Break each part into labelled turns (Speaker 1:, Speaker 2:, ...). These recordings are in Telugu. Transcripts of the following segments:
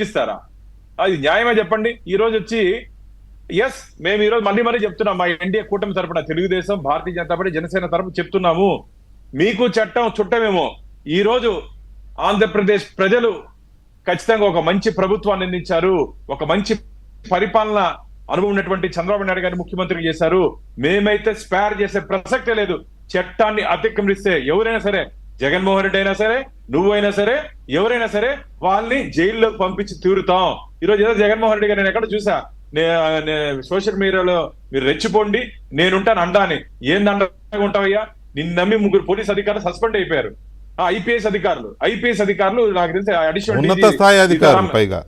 Speaker 1: ఇస్తారా? అది న్యాయమే చెప్పండి. ఈ రోజు వచ్చి ఎస్ మేము ఈ రోజు మళ్ళీ చెప్తున్నాం, మా ఎన్డీఏ కూటమి తరపున తెలుగుదేశం, భారతీయ జనతా పార్టీ, జనసేన తరపు చెప్తున్నాము, మీకు చట్టం చుట్టమేమో. ఈ రోజు ఆంధ్రప్రదేశ్ ప్రజలు ఖచ్చితంగా ఒక మంచి ప్రభుత్వాన్ని అందించారు, ఒక మంచి పరిపాలన అనుభవం ఉన్నటువంటి చంద్రబాబు నాయుడు గారిని ముఖ్యమంత్రి చేశారు. మేమైతే స్పేర్ చేసే ప్రసక్తే లేదు. చట్టాన్ని అతిక్రమిస్తే ఎవరైనా సరే, జగన్మోహన్ రెడ్డి అయినా సరే, నువ్వైనా సరే, ఎవరైనా సరే వాళ్ళని జైల్లోకి పంపించి తీరుతాం. ఈరోజు ఏదో జగన్మోహన్ రెడ్డి గారు నేను ఎక్కడ చూసా, సోషల్ మీడియాలో మీరు రెచ్చిపోండి నేనుంటాను అండా అని. ఏంది అండగా ఉంటావయ్యా? నిన్ను నమ్మి 3 పోలీస్ అధికారులు సస్పెండ్ అయిపోయారు. ఐపీఎస్ అధికారులు నాకు తెలిసి అడిషనల్
Speaker 2: ఉన్నత స్థాయి అధికారులు పైగా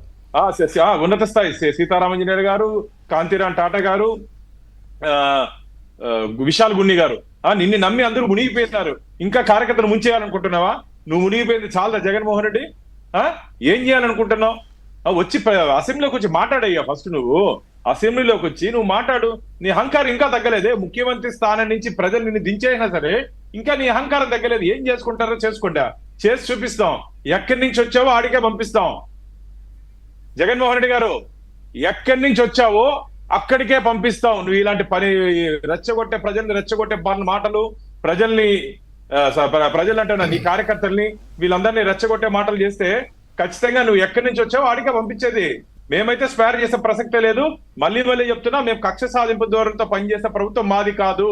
Speaker 1: ఉన్నత స్థాయి సీతారామంజనేయులు గారు, కాంతిరామ్ టాటా గారు, విశాల్ గున్ని గారు నిన్ను నమ్మి అందరూ మునిగిపోయినారు. ఇంకా కార్యకర్తలు ముంచేయాలనుకుంటున్నావా? నువ్వు మునిగిపోయింది చాలా జగన్మోహన్ రెడ్డి. ఏం చేయాలనుకుంటున్నావు? వచ్చి అసెంబ్లీలోకి వచ్చి మాట్లాడయ్యా. ఫస్ట్ నువ్వు అసెంబ్లీలోకి వచ్చి నువ్వు మాట్లాడు. నీ అహంకారం ఇంకా తగ్గలేదే. ముఖ్యమంత్రి స్థానం నుంచి ప్రజలు నిన్ను దించేసినా సరే ఇంకా నీ అహంకారం తగ్గలేదు. ఏం చేసుకుంటారో చేసుకోండి, చేసి చూపిస్తాం. ఎక్కడి నుంచి వచ్చావో ఆడికే పంపిస్తాం. జగన్మోహన్ రెడ్డి గారు, ఎక్కడి నుంచి వచ్చావో అక్కడికే పంపిస్తాం. నువ్వు ఇలాంటి పని ప్రజల్ని రెచ్చగొట్టే మాటలు, ప్రజలంటే నీ కార్యకర్తల్ని వీళ్ళందరినీ రెచ్చగొట్టే మాటలు చేస్తే ఖచ్చితంగా నువ్వు ఎక్కడి నుంచి వచ్చావో ఆడికే పంపించేది. మేమైతే స్పేర్ చేసే ప్రసక్తే లేదు. మళ్ళీ చెప్తున్నా, మేము కక్ష సాధింపు ధోరణితో పనిచేసే ప్రభుత్వం మాది కాదు.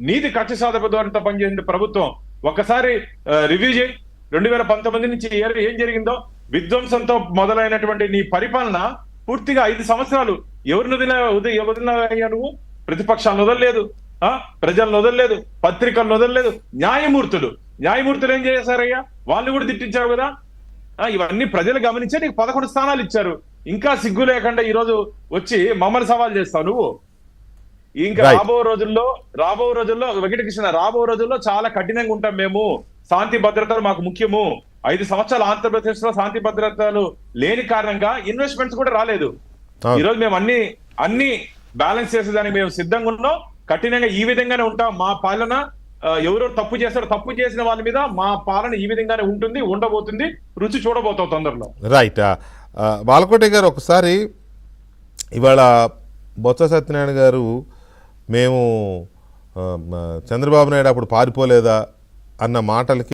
Speaker 1: నీది కక్ష సాధింపు ధోరణితో పనిచేసే ప్రభుత్వం. ఒకసారి రివ్యూ చేయి. 2019 నుంచి ఏం జరిగిందో, విధ్వంసంతో మొదలైనటువంటి నీ పరిపాలన పూర్తిగా 5 సంవత్సరాలు ఎవరిని వదిలినయ్యా? నువ్వు ప్రతిపక్షాలను వదలలేదు, ప్రజలను వదలలేదు, పత్రికలను వదలలేదు. న్యాయమూర్తులు ఏం చేశారయ్యా? వాళ్ళు కూడా తిట్టించారు కదా. ఇవన్నీ ప్రజలు గమనించే నీకు 11 స్థానాలు ఇచ్చారు. ఇంకా సిగ్గు లేకుండా ఈ రోజు వచ్చి మమ్మల్ని సవాల్ చేస్తావు నువ్వు. ఇంకా రాబో రోజుల్లో వెంకటకృష్ణ, రాబో రోజుల్లో చాలా కఠినంగా ఉంటాం మేము. శాంతి భద్రతలు మాకు ముఖ్యము. 5 సంవత్సరాలు ఆంధ్రప్రదేశ్ లో శాంతి భద్రతలు లేని కారణంగా ఇన్వెస్ట్మెంట్స్ కూడా రాలేదు. ఈ రోజు మేము అన్ని బ్యాలెన్స్ చేసేదానికి మేము సిద్ధంగా ఉన్నాం. కఠినంగా ఈ విధంగానే ఉంటాం. మా పాలన ఎవరో తప్పు చేస్తారో, తప్పు చేసిన వాళ్ళ మీద మా పాలన ఈ విధంగానే ఉంటుంది, ఉండబోతుంది. రుచి చూడబోతాం తొందరలో.
Speaker 2: రైట్. బాలకోటి గారు, ఒకసారి ఇవాళ బొత్స సత్యనారాయణ గారు మేము చంద్రబాబు నాయుడు అప్పుడు పారిపోలేదా అన్న మాటలకి